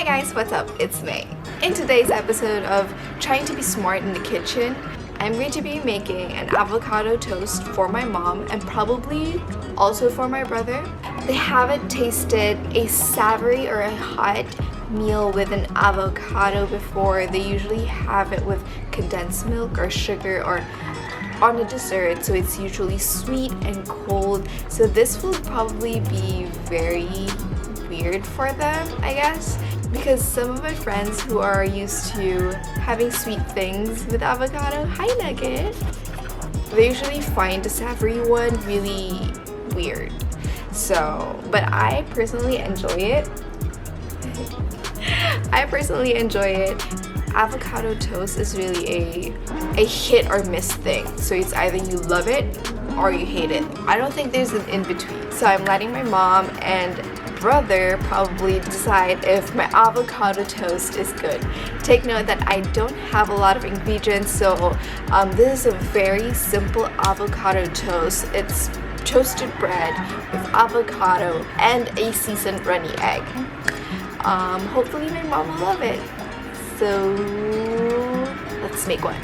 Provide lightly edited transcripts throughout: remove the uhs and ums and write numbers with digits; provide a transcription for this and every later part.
Hi guys, what's up? It's May. In today's episode of Trying to be Smart in the Kitchen, I'm going to be making an avocado toast for my mom and probably also for my brother. They haven't tasted a savory or a hot meal with an avocado before. They usually have it with condensed milk or sugar or on a dessert, so it's usually sweet and cold. So this will probably be very weird for them, I guess, because some of my friends who are used to having sweet things with avocado, hi Nugget, they usually find the savory one really weird. So, but I personally enjoy it. Avocado toast is really a hit or miss thing. So it's either you love it or you hate it. I don't think there's an in-between. So I'm letting my mom and brother probably decide if my avocado toast is good. Take note that I don't have a lot of ingredients, so this is a very simple avocado toast. It's toasted bread with avocado and a seasoned runny egg. Hopefully my mom will love it. So let's make one.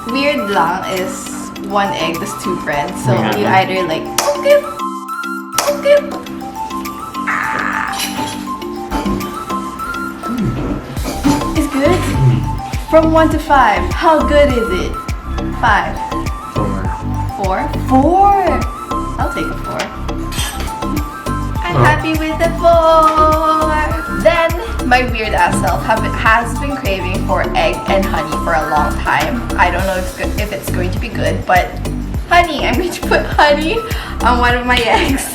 Weird lang is one egg, that's two breads. So you either like, okay. It's good? From 1 to 5, how good is it? 5. 4. 4? I'll take a 4. I'm happy with the 4. Then, my weird ass self has been craving for egg and honey for a long time. I don't know if it's going to be good, but honey, I'm going to put honey on one of my eggs.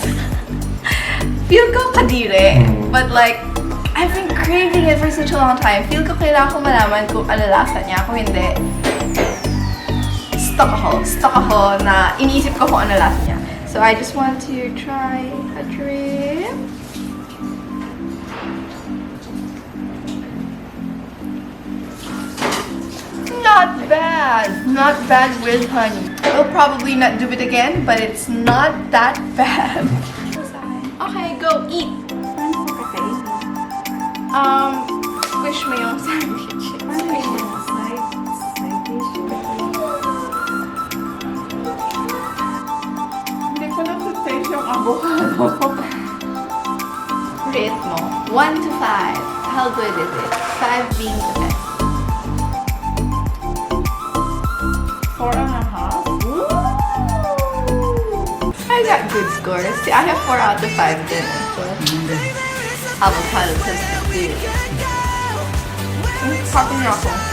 Feel ko kadire, but like, I've been craving it for such a long time. Feel ko kailangan ko malaman kung ano lasa niya. Kung hindi, stuck ako na iniisip ko kung ano lasa niya. So I just want to try a drip. Not bad with honey. I'll probably not do it again, but it's not that bad. Okay, go eat. Squish mo yung sandwich. Hindi ko na-taste yung avocado. Rate mo. 1 to 5. How good is it? 5 being the best. 4.5. I got good scores. See, I have 4 out of 5 din. So, avocado toast is good. Popping your apple.